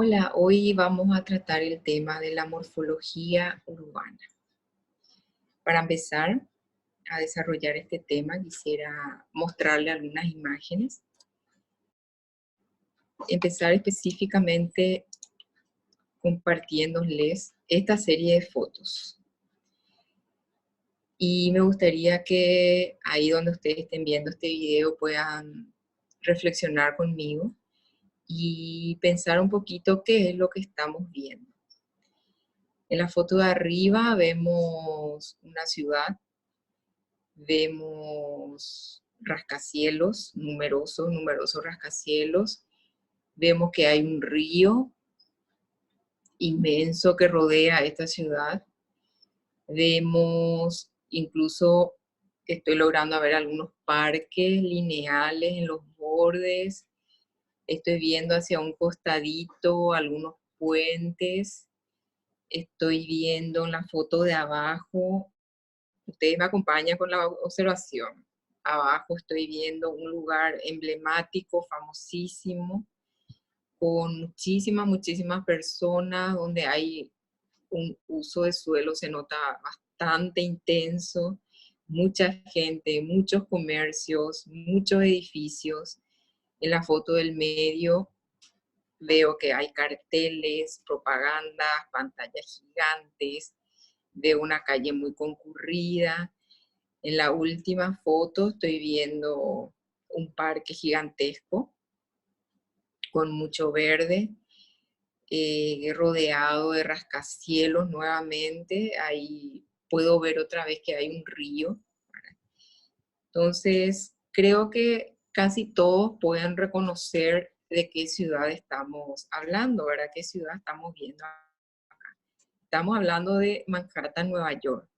Hola, hoy vamos a tratar el tema de la morfología urbana. Para empezar a desarrollar este tema, quisiera mostrarle algunas imágenes. Empezar específicamente compartiéndoles esta serie de fotos. Y me gustaría que ahí donde ustedes estén viendo este video puedan reflexionar conmigo y pensar un poquito qué es lo que estamos viendo. En la foto de arriba vemos una ciudad, vemos rascacielos, numerosos rascacielos, vemos que hay un río inmenso que rodea esta ciudad, vemos incluso, estoy logrando ver algunos parques lineales en los bordes, estoy viendo hacia un costadito algunos puentes, estoy viendo en la foto de abajo. Ustedes me acompañan con la observación. Abajo estoy viendo un lugar emblemático, famosísimo, con muchísimas personas, donde hay un uso de suelo, se nota bastante intenso, mucha gente, muchos comercios, muchos edificios. En la foto del medio veo que hay carteles, propagandas, pantallas gigantes, de una calle muy concurrida. En la última foto estoy viendo un parque gigantesco con mucho verde, rodeado de rascacielos nuevamente. Ahí puedo ver otra vez que hay un río. Entonces, creo que casi todos pueden reconocer de qué ciudad estamos hablando, ¿verdad? ¿Qué ciudad estamos viendo acá? Estamos hablando de Manhattan, Nueva York.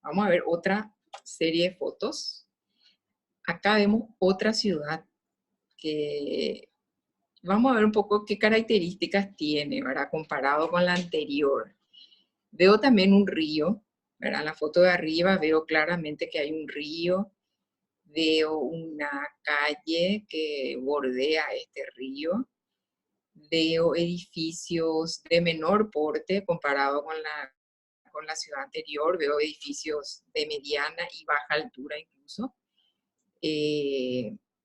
Vamos a ver otra serie de fotos. Acá vemos otra ciudad que vamos a ver un poco qué características tiene, ¿verdad? Comparado con la anterior. Veo también un río, ¿verdad? En la foto de arriba veo claramente que hay un río. Veo una calle que bordea este río. Veo edificios de menor porte comparado con la ciudad anterior. Veo edificios de mediana y baja altura incluso.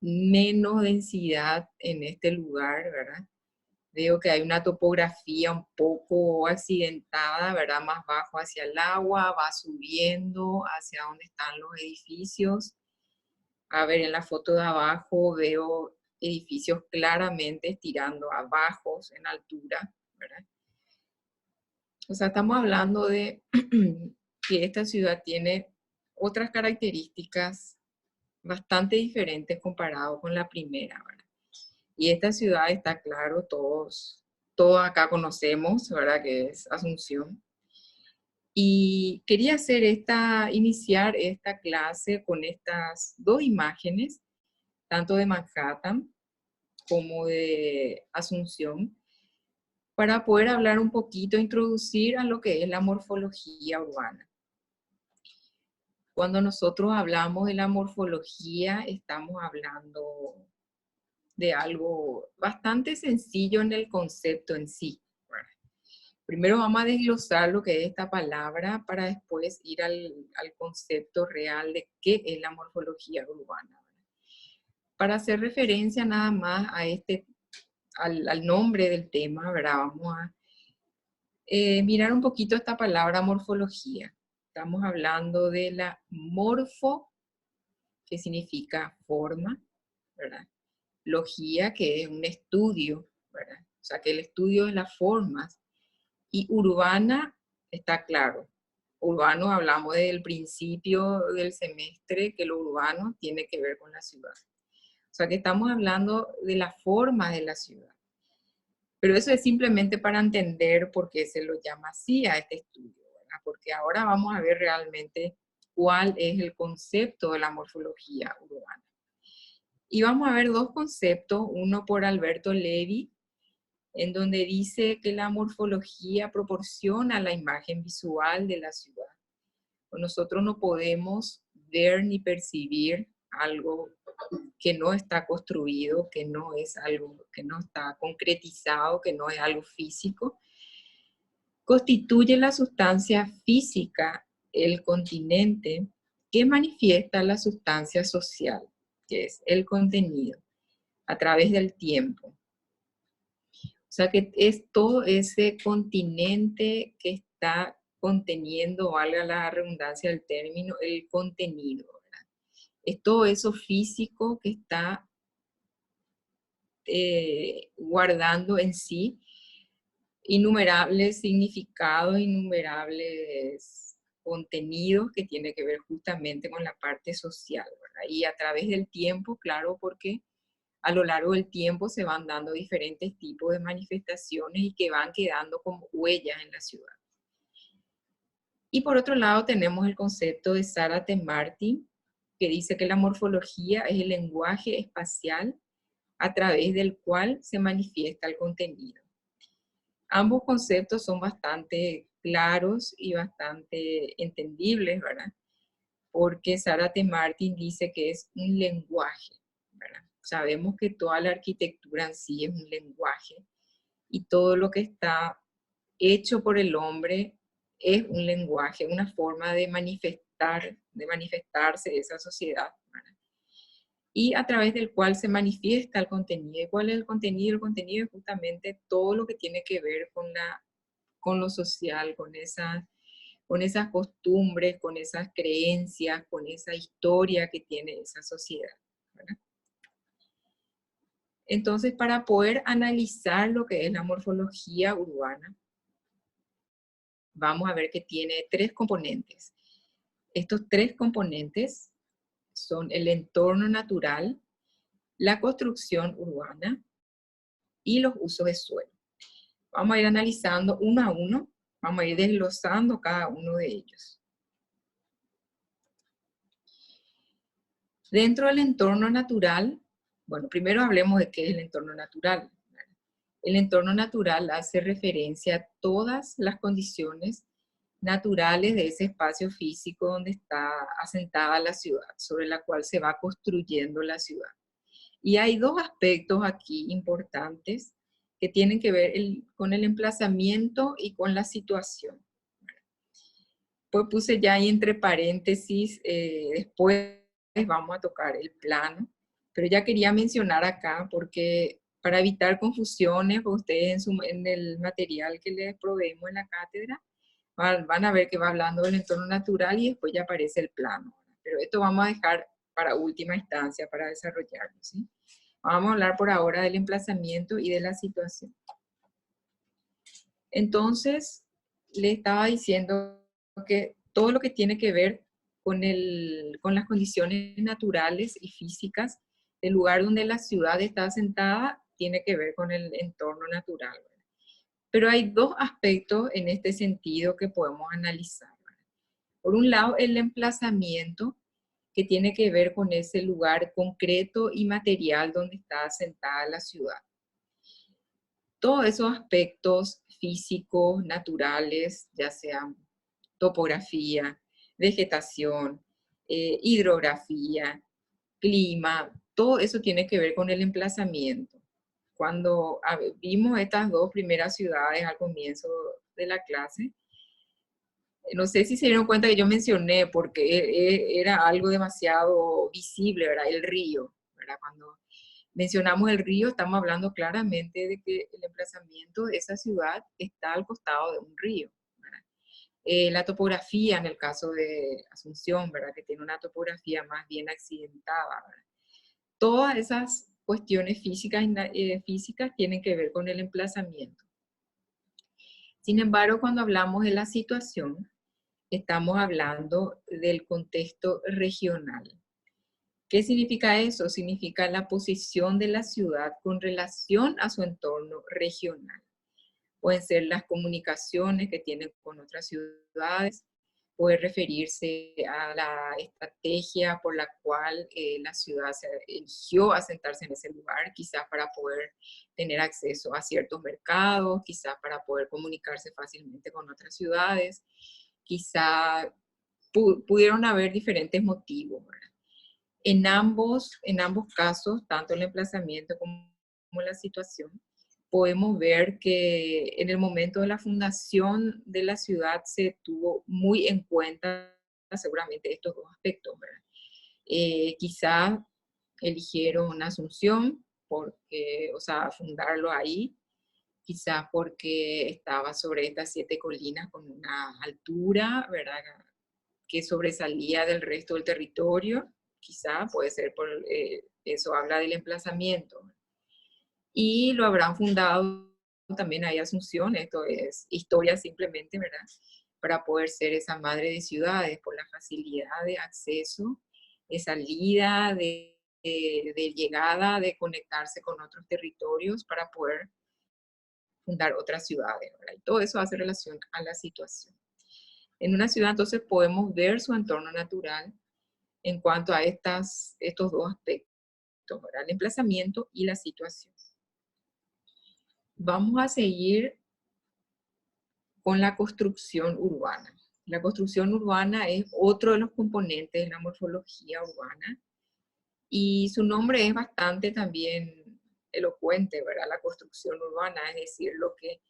Menos densidad en este lugar, ¿verdad? Veo que hay una topografía un poco accidentada, ¿verdad? Más bajo hacia el agua, va subiendo hacia donde están los edificios. A ver, en la foto de abajo veo edificios claramente estirando abajo en altura, ¿verdad? O sea, estamos hablando de que esta ciudad tiene otras características bastante diferentes comparado con la primera, ¿verdad? Y esta ciudad está claro, todos acá conocemos, ¿verdad? Que es Asunción. Y quería iniciar esta clase con estas dos imágenes, tanto de Manhattan como de Asunción, para poder hablar un poquito, introducir a lo que es la morfología urbana. Cuando nosotros hablamos de la morfología, estamos hablando de algo bastante sencillo en el concepto en sí. Primero vamos a desglosar lo que es esta palabra para después ir al concepto real de qué es la morfología urbana. Para hacer referencia nada más a al nombre del tema, ¿verdad? Vamos a mirar un poquito esta palabra morfología. Estamos hablando de la morfo, que significa forma, ¿verdad? Logía, que es un estudio, ¿verdad? O sea, que el estudio de las formas. Y urbana, está claro. Urbano, hablamos del principio del semestre, que lo urbano tiene que ver con la ciudad. O sea, que estamos hablando de la forma de la ciudad. Pero eso es simplemente para entender por qué se lo llama así a este estudio, ¿verdad? Porque ahora vamos a ver realmente cuál es el concepto de la morfología urbana. Y vamos a ver dos conceptos, uno por Alberto Levi, en donde dice que la morfología proporciona la imagen visual de la ciudad. Nosotros no podemos ver ni percibir algo que no está construido, que no es algo, que no está concretizado, que no es algo físico, constituye la sustancia física, el continente, que manifiesta la sustancia social, que es el contenido, a través del tiempo. O sea que es todo ese continente que está conteniendo, valga la redundancia del término, el contenido, ¿verdad? Es todo eso físico que está guardando en sí innumerables significados, innumerables contenidos que tiene que ver justamente con la parte social, ¿verdad? Y a través del tiempo, claro, porque a lo largo del tiempo se van dando diferentes tipos de manifestaciones y que van quedando como huellas en la ciudad. Y por otro lado tenemos el concepto de Zárate Martí, que dice que la morfología es el lenguaje espacial a través del cual se manifiesta el contenido. Ambos conceptos son bastante claros y bastante entendibles, ¿verdad? Porque Zárate Martí dice que es un lenguaje, ¿verdad? Sabemos que toda la arquitectura en sí es un lenguaje y todo lo que está hecho por el hombre es un lenguaje, una forma de manifestar, de manifestarse esa sociedad, ¿verdad? Y a través del cual se manifiesta el contenido. ¿Y cuál es el contenido? El contenido es justamente todo lo que tiene que ver con lo social, con esas costumbres, con esas creencias, con esa historia que tiene esa sociedad, ¿verdad? Entonces, para poder analizar lo que es la morfología urbana, vamos a ver que tiene tres componentes. Estos tres componentes son el entorno natural, la construcción urbana y los usos de suelo. Vamos a ir analizando uno a uno, vamos a ir desglosando cada uno de ellos. Dentro del entorno natural, bueno, primero hablemos de qué es el entorno natural. El entorno natural hace referencia a todas las condiciones naturales de ese espacio físico donde está asentada la ciudad, sobre la cual se va construyendo la ciudad. Y hay dos aspectos aquí importantes que tienen que ver con el emplazamiento y con la situación. Pues puse ya ahí entre paréntesis, después vamos a tocar el plano, pero ya quería mencionar acá porque para evitar confusiones, pues ustedes en el material que les proveemos en la cátedra, van a ver que va hablando del entorno natural y después ya aparece el plano. Pero esto vamos a dejar para última instancia, para desarrollarlo, ¿sí? Vamos a hablar por ahora del emplazamiento y de la situación. Entonces, le estaba diciendo que todo lo que tiene que ver con las condiciones naturales y físicas del lugar donde la ciudad está asentada tiene que ver con el entorno natural. Pero hay dos aspectos en este sentido que podemos analizar. Por un lado, el emplazamiento, que tiene que ver con ese lugar concreto y material donde está asentada la ciudad. Todos esos aspectos físicos, naturales, ya sean topografía, vegetación, hidrografía, clima, todo eso tiene que ver con el emplazamiento. Cuando vimos estas dos primeras ciudades al comienzo de la clase, no sé si se dieron cuenta que yo mencioné, porque era algo demasiado visible, ¿verdad? El río, ¿verdad? Cuando mencionamos el río, estamos hablando claramente de que el emplazamiento de esa ciudad está al costado de un río, ¿verdad? La topografía, en el caso de Asunción, ¿verdad? Que tiene una topografía más bien accidentada, ¿verdad? Todas esas cuestiones físicas tienen que ver con el emplazamiento. Sin embargo, cuando hablamos de la situación, estamos hablando del contexto regional. ¿Qué significa eso? Significa la posición de la ciudad con relación a su entorno regional. Pueden ser las comunicaciones que tienen con otras ciudades, puede referirse a la estrategia por la cual la ciudad se eligió asentarse en ese lugar, quizás para poder tener acceso a ciertos mercados, quizás para poder comunicarse fácilmente con otras ciudades, quizás pudieron haber diferentes motivos, ¿verdad? En ambos casos, tanto el emplazamiento como la situación, podemos ver que en el momento de la fundación de la ciudad se tuvo muy en cuenta seguramente estos dos aspectos, ¿verdad? Quizá eligieron Asunción porque, o sea, fundarlo ahí, quizás porque estaba sobre estas 7 colinas con una altura, ¿verdad?, que sobresalía del resto del territorio, quizá puede ser por eso habla del emplazamiento. Y lo habrán fundado también ahí Asunción, esto es historia simplemente, ¿verdad?, para poder ser esa madre de ciudades, por la facilidad de acceso, de salida, de llegada, de conectarse con otros territorios para poder fundar otras ciudades, ¿verdad? Y todo eso hace relación a la situación. En una ciudad entonces podemos ver su entorno natural en cuanto a estos dos aspectos, ¿verdad?, el emplazamiento y la situación. Vamos a seguir con la construcción urbana. La construcción urbana es otro de los componentes de la morfología urbana y su nombre es bastante también elocuente, ¿verdad? La construcción urbana, es decir, lo que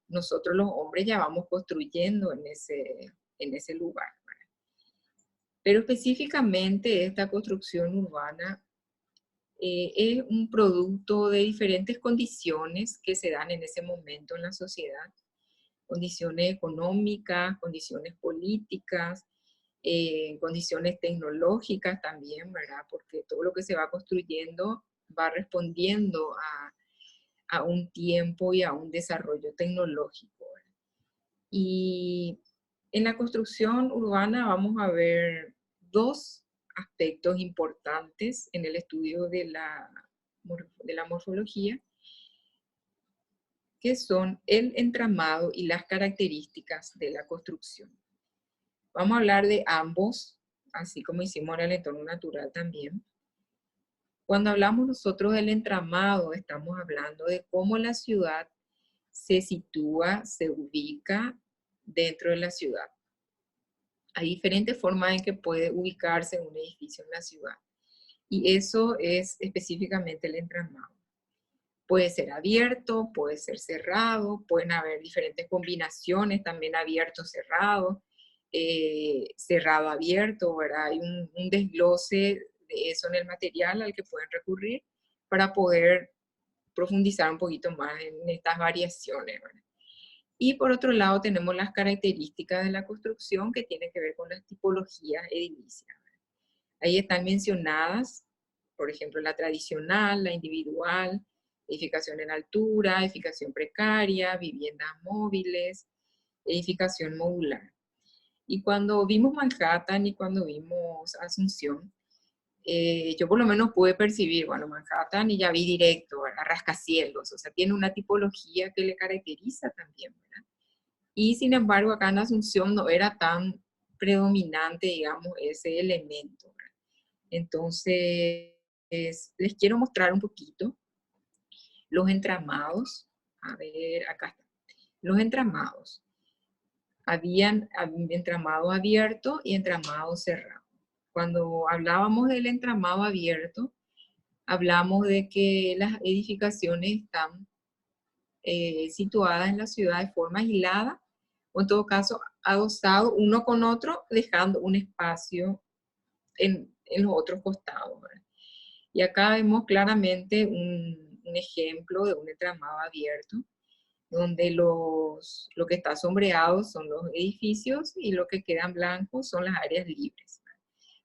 nosotros los hombres ya vamos construyendo en ese lugar, ¿verdad? Pero específicamente esta construcción urbana es un producto de diferentes condiciones que se dan en ese momento en la sociedad, condiciones económicas, condiciones políticas, condiciones tecnológicas también, ¿verdad? Porque todo lo que se va construyendo va respondiendo a un tiempo y a un desarrollo tecnológico, ¿verdad? Y en la construcción urbana vamos a ver dos aspectos importantes en el estudio de la morfología, que son el entramado y las características de la construcción. Vamos a hablar de ambos, así como hicimos en el entorno natural también. Cuando hablamos nosotros del entramado, estamos hablando de cómo la ciudad se sitúa, se ubica dentro de la ciudad. Hay diferentes formas en que puede ubicarse un edificio en la ciudad. Y eso es específicamente el entramado. Puede ser abierto, puede ser cerrado, pueden haber diferentes combinaciones, también abierto, cerrado, cerrado, abierto, ¿verdad? Hay un desglose de eso en el material al que pueden recurrir para poder profundizar un poquito más en estas variaciones, ¿verdad? Y por otro lado tenemos las características de la construcción que tienen que ver con las tipologías edilicias. Ahí están mencionadas, por ejemplo, la tradicional, la individual, edificación en altura, edificación precaria, viviendas móviles, edificación modular. Y cuando vimos Manhattan y cuando vimos Asunción, yo por lo menos pude percibir, bueno, Manhattan y ya vi directo, a rascacielos, o sea, tiene una tipología que le caracteriza también, ¿verdad? Y sin embargo, acá en Asunción no era tan predominante, digamos, ese elemento, ¿verdad? Entonces, les quiero mostrar un poquito los entramados. A ver, acá está. Los entramados. Habían entramado abierto y entramado cerrado. Cuando hablábamos del entramado abierto, hablamos de que las edificaciones están situadas en la ciudad de forma aislada, o en todo caso adosados uno con otro, dejando un espacio en los otros costados, ¿verdad? Y acá vemos claramente un ejemplo de un entramado abierto, donde lo que está sombreado son los edificios y lo que quedan blancos son las áreas libres.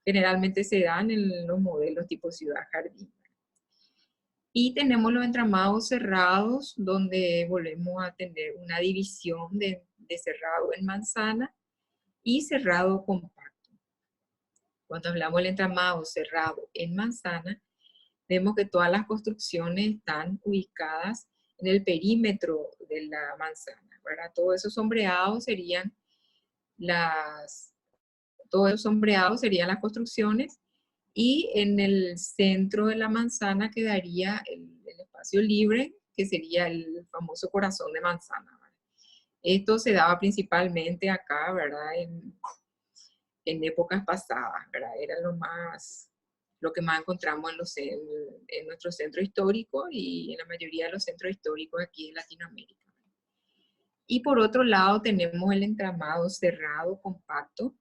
Generalmente se dan en los modelos tipo ciudad-jardín. Y tenemos los entramados cerrados, donde volvemos a tener una división de cerrado en manzana y cerrado compacto. Cuando hablamos del entramado cerrado en manzana, vemos que todas las construcciones están ubicadas en el perímetro de la manzana, ¿verdad? Todos esos sombreados serían las construcciones, y en el centro de la manzana quedaría el espacio libre, que sería el famoso corazón de manzana, ¿verdad? Esto se daba principalmente acá, ¿verdad? En épocas pasadas, ¿verdad? Era lo más lo que más encontramos en nuestro centro histórico y en la mayoría de los centros históricos aquí en Latinoamérica. Y por otro lado tenemos el entramado cerrado compacto,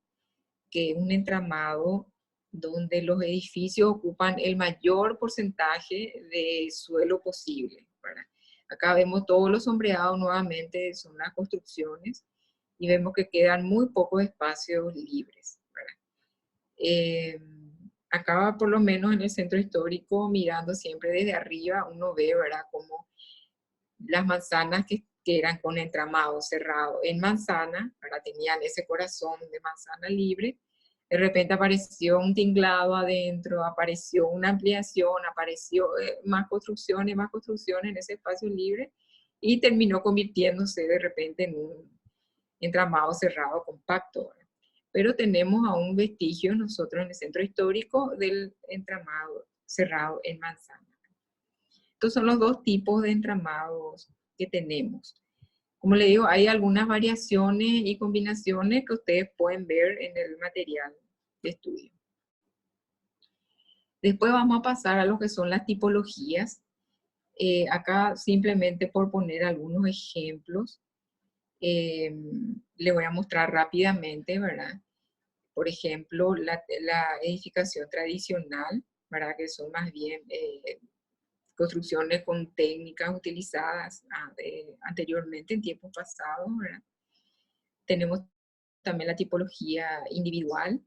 que es un entramado donde los edificios ocupan el mayor porcentaje de suelo posible, ¿verdad? Acá vemos todos los sombreados nuevamente, son las construcciones, y vemos que quedan muy pocos espacios libres, ¿verdad? Acá, por lo menos en el centro histórico, mirando siempre desde arriba, uno ve, ¿verdad?, como las manzanas que eran con entramado cerrado en manzana, ¿verdad?, tenían ese corazón de manzana libre. De repente apareció un tinglado adentro, apareció una ampliación, apareció más construcciones en ese espacio libre, y terminó convirtiéndose de repente en un entramado cerrado compacto, ¿verdad? Pero tenemos aún vestigios nosotros en el centro histórico del entramado cerrado en manzana. Estos son los dos tipos de entramados que tenemos. Como le digo, hay algunas variaciones y combinaciones que ustedes pueden ver en el material de estudio. Después vamos a pasar a lo que son las tipologías. Acá simplemente por poner algunos ejemplos, le voy a mostrar rápidamente, ¿verdad? Por ejemplo, la edificación tradicional, ¿verdad?, que son más bien construcciones con técnicas utilizadas anteriormente en tiempos pasados, ¿verdad? Tenemos también la tipología individual.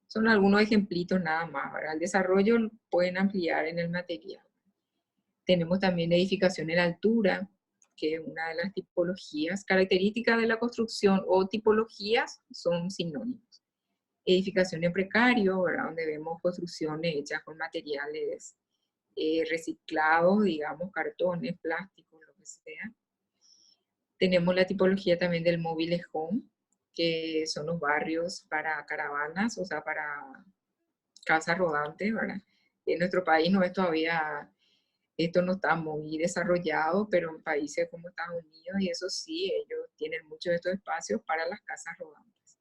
Son algunos ejemplitos nada más, ¿verdad? El desarrollo lo pueden ampliar en el material. Tenemos también edificación en altura, que es una de las tipologías. Características de la construcción o tipologías son sinónimos. Edificación en precario, ¿verdad?, donde vemos construcciones hechas con materiales reciclados, digamos, cartones, plásticos, lo que sea. Tenemos la tipología también del mobile home, que son los barrios para caravanas, o sea, para casas rodantes, ¿verdad? En nuestro país no es todavía, esto no está muy desarrollado, pero en países como Estados Unidos y eso sí, ellos tienen muchos de estos espacios para las casas rodantes.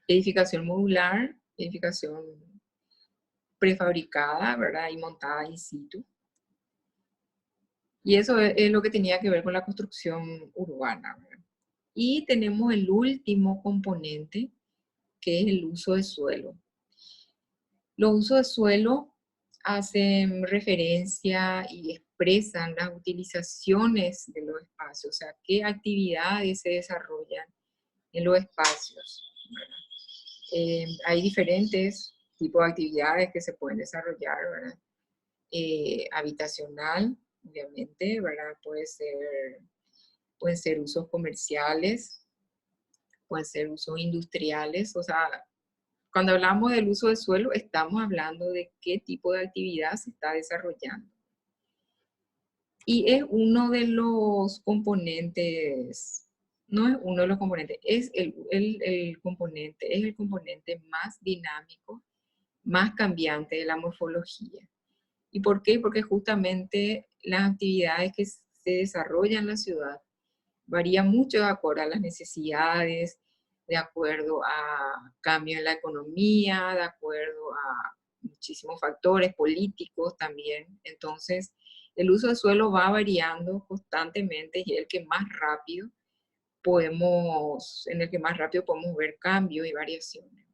Edificación modular, edificación prefabricada, ¿verdad?, y montada in situ. Y eso es lo que tenía que ver con la construcción urbana, ¿verdad? Y tenemos el último componente, que es el uso de suelo. Los usos de suelo hacen referencia y expresan las utilizaciones de los espacios, o sea, qué actividades se desarrollan en los espacios, ¿verdad? Hay diferentes tipos de actividades que se pueden desarrollar, ¿verdad? Habitacional, obviamente, ¿verdad? Pueden ser usos comerciales, pueden ser usos industriales, o sea, cuando hablamos del uso del suelo, estamos hablando de qué tipo de actividad se está desarrollando. Y es uno de los componentes, no es uno de los componentes, es el componente más dinámico, más cambiante de la morfología. ¿Y por qué? Porque justamente las actividades que se desarrollan en la ciudad varían mucho de acuerdo a las necesidades, de acuerdo a cambios en la economía, de acuerdo a muchísimos factores políticos también. Entonces, el uso del suelo va variando constantemente y es el que más rápido en el que más rápido podemos ver cambios y variaciones.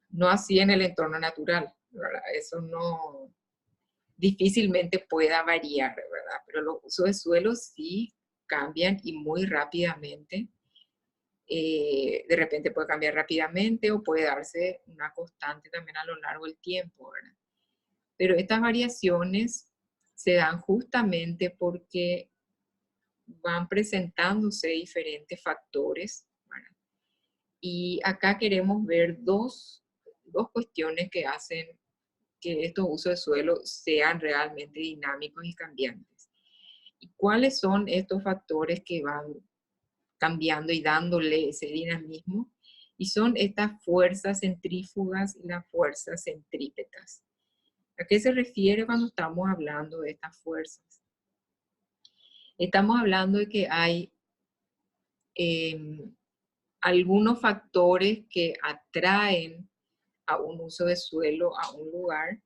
No así en el entorno natural, ¿verdad? Eso no, difícilmente pueda variar, ¿verdad? Pero los usos de suelo sí cambian y muy rápidamente. De repente puede cambiar rápidamente o puede darse una constante también a lo largo del tiempo, ¿verdad? Pero estas variaciones se dan justamente porque van presentándose diferentes factores, ¿verdad? Y acá queremos ver dos cuestiones que hacen que estos usos de suelo sean realmente dinámicos y cambiantes. ¿Y cuáles son estos factores que van cambiando y dándole ese dinamismo? Y son estas fuerzas centrífugas y las fuerzas centrípetas. ¿A qué se refiere cuando estamos hablando de estas fuerzas? Estamos hablando de que hay algunos factores que atraen a un uso de suelo, a un lugar,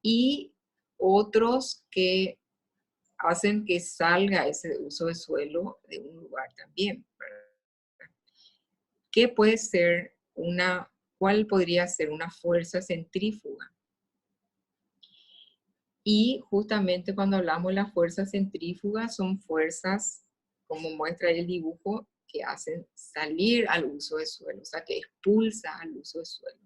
y otros que hacen que salga ese uso de suelo de un lugar también, ¿verdad? ¿Qué puede ser cuál podría ser una fuerza centrífuga? Y justamente cuando hablamos de las fuerzas centrífugas, son fuerzas, como muestra el dibujo, que hacen salir al uso de suelo, o sea, que expulsa al uso de suelo.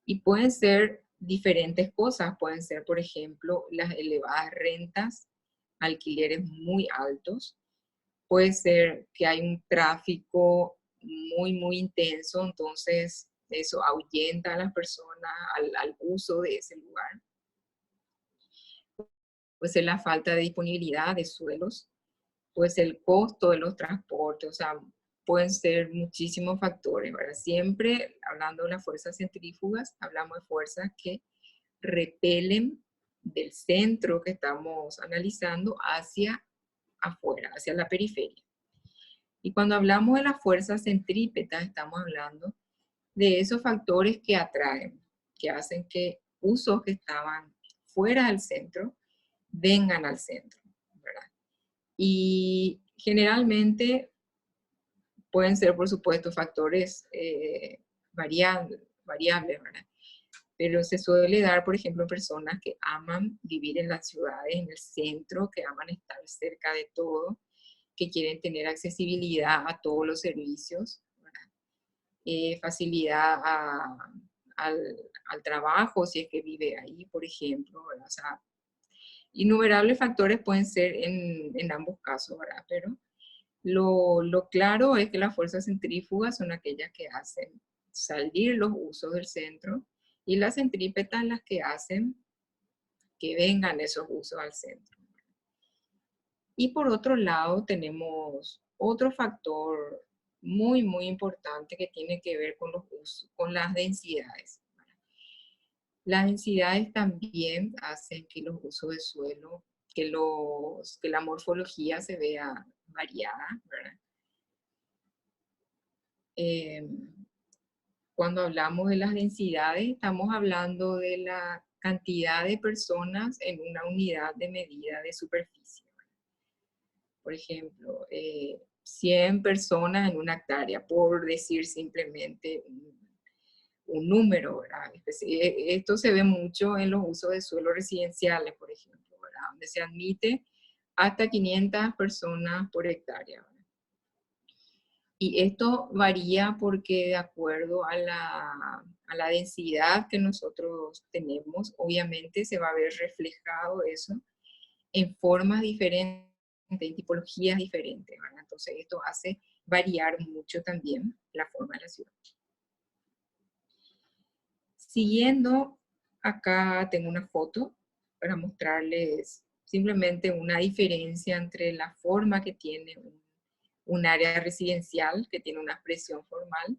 Y pueden ser diferentes cosas, pueden ser, por ejemplo, las elevadas rentas, alquileres muy altos, puede ser que hay un tráfico muy intenso, entonces eso ahuyenta a las personas al uso de ese lugar. Puede ser la falta de disponibilidad de suelos, puede ser el costo de los transportes, o sea, pueden ser muchísimos factores, ¿verdad? Siempre hablando de las fuerzas centrífugas, hablamos de fuerzas que repelen del centro que estamos analizando hacia afuera, hacia la periferia. Y cuando hablamos de las fuerzas centrípetas, estamos hablando de esos factores que atraen, que hacen que usos que estaban fuera del centro vengan al centro, ¿verdad? Y generalmente pueden ser, por supuesto, factores variables, ¿verdad? Pero se suele dar, por ejemplo, personas que aman vivir en las ciudades, en el centro, que aman estar cerca de todo, que quieren tener accesibilidad a todos los servicios, facilidad al trabajo, si es que vive ahí, por ejemplo, ¿verdad? O sea, innumerables factores pueden ser en ambos casos, ¿verdad? Pero lo claro es que las fuerzas centrífugas son aquellas que hacen salir los usos del centro y las centrípetas las que hacen que vengan esos usos al centro. Y por otro lado tenemos otro factor muy importante que tiene que ver con los usos, con las densidades. Las densidades también hacen que los usos de suelo, que la morfología se vea variada, ¿verdad? Cuando hablamos de las densidades, estamos hablando de la cantidad de personas en una unidad de medida de superficie. Por ejemplo, 100 personas en una hectárea, por decir simplemente un número, ¿verdad? Esto se ve mucho en los usos de suelo residenciales, por ejemplo, ¿verdad? Donde se admite hasta 500 personas por hectárea, ¿verdad? Y esto varía porque de acuerdo a la densidad que nosotros tenemos, obviamente se va a ver reflejado eso en formas diferentes, en tipologías diferentes, ¿verdad? Entonces esto hace variar mucho también la forma de la ciudad. Siguiendo, acá tengo una foto para mostrarles simplemente una diferencia entre la forma que tiene un área residencial, que tiene una expresión formal,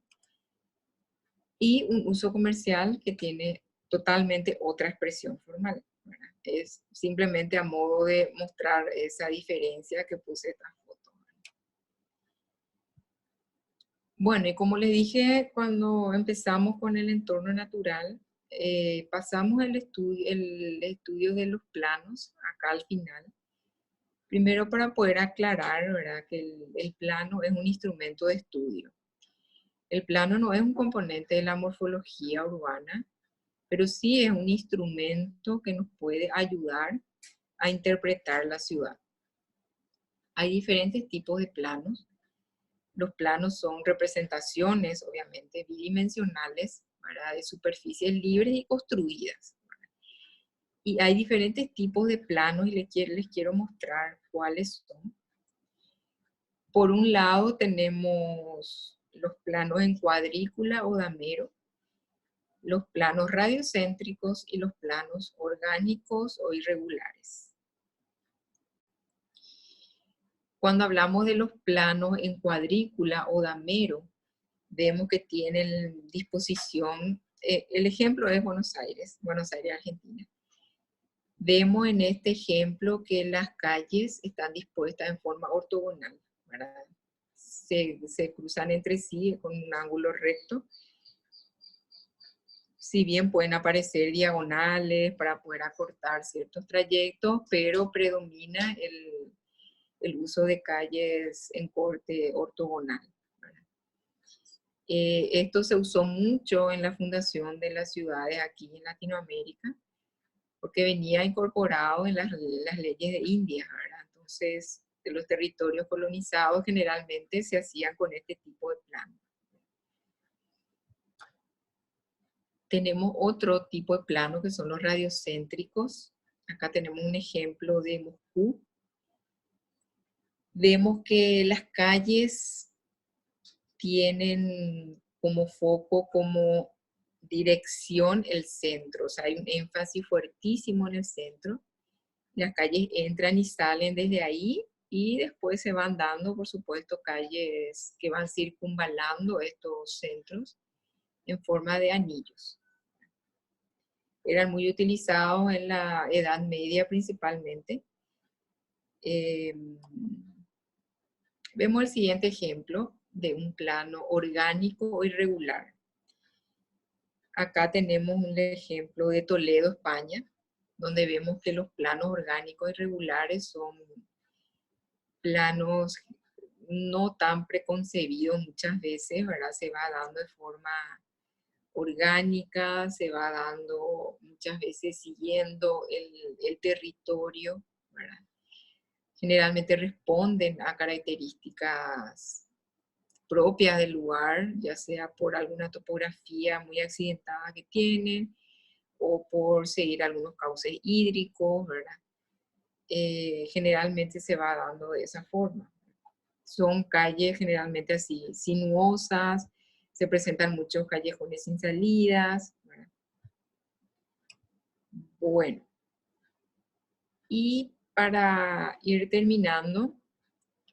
y un uso comercial que tiene totalmente otra expresión formal, ¿verdad? Es simplemente a modo de mostrar esa diferencia que puse esta foto. Bueno, y como les dije cuando empezamos con el entorno natural, pasamos el estudio de los planos acá al final. Primero para poder aclarar, ¿verdad?, que el plano es un instrumento de estudio. El plano no es un componente de la morfología urbana, pero sí es un instrumento que nos puede ayudar a interpretar la ciudad. Hay diferentes tipos de planos. Los planos son representaciones, obviamente, bidimensionales, ¿verdad?, de superficies libres y construidas. Y hay diferentes tipos de planos y les quiero mostrar cuáles son. Por un lado tenemos los planos en cuadrícula o damero, los planos radiocéntricos y los planos orgánicos o irregulares. Cuando hablamos de los planos en cuadrícula o damero, vemos que tienen disposición, el ejemplo es Buenos Aires, Argentina. Vemos en este ejemplo que las calles están dispuestas en forma ortogonal, ¿verdad? Se cruzan entre sí con un ángulo recto. si bien pueden aparecer diagonales para poder acortar ciertos trayectos, pero predomina el uso de calles en corte ortogonal. Esto se usó mucho en la fundación de las ciudades aquí en Latinoamérica, porque venía incorporado en las leyes de India, ¿verdad? Entonces, de los territorios colonizados generalmente se hacían con este tipo de plano. Tenemos otro tipo de plano que son los radiocéntricos. Acá tenemos un ejemplo de Moscú. Vemos que las calles tienen como foco, como dirección el centro. O sea, hay un énfasis fuertísimo en el centro. Las calles entran y salen desde ahí y después se van dando, por supuesto, calles que van circunvalando estos centros en forma de anillos. Eran muy utilizados en la Edad Media principalmente. Vemos el siguiente ejemplo de un plano orgánico o irregular. Acá tenemos un ejemplo de Toledo, España, donde vemos que los planos orgánicos irregulares son planos no tan preconcebidos muchas veces, ¿verdad? Se va dando de forma orgánica, se va dando muchas veces siguiendo el territorio, ¿verdad? Generalmente responden a características propias del lugar, ya sea por alguna topografía muy accidentada que tienen o por seguir algunos cauces hídricos, ¿verdad? Generalmente se va dando de esa forma. Son calles generalmente así, sinuosas, se presentan muchos callejones sin salidas, ¿verdad? Bueno, y para ir terminando,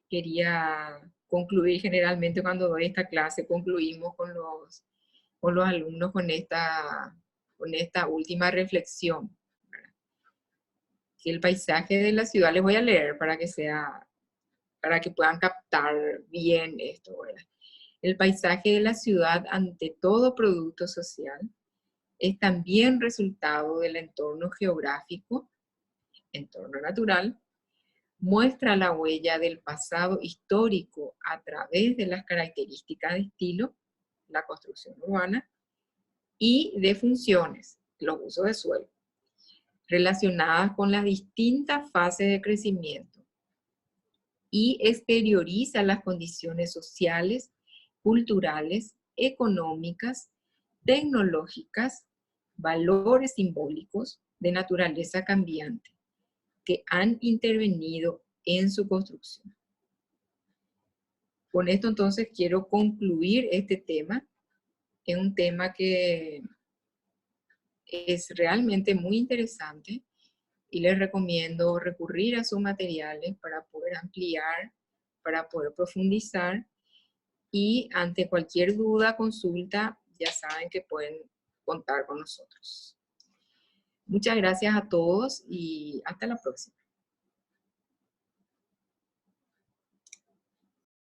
quería concluir. Generalmente cuando doy esta clase concluimos con los alumnos con esta última reflexión, ¿verdad? Que el paisaje de la ciudad, les voy a leer para que puedan captar bien esto, ¿verdad? El paisaje de la ciudad, ante todo producto social, es también resultado del entorno geográfico, entorno natural, muestra la huella del pasado histórico a través de las características de estilo, la construcción urbana, y de funciones, los usos de suelo, relacionadas con las distintas fases de crecimiento, y exterioriza las condiciones sociales, culturales, económicas, tecnológicas, valores simbólicos de naturaleza cambiante que han intervenido en su construcción. Con esto entonces quiero concluir este tema. Es un tema que es realmente muy interesante y les recomiendo recurrir a sus materiales para poder ampliar, para poder profundizar, y ante cualquier duda, consulta, ya saben que pueden contar con nosotros. Muchas gracias a todos y hasta la próxima.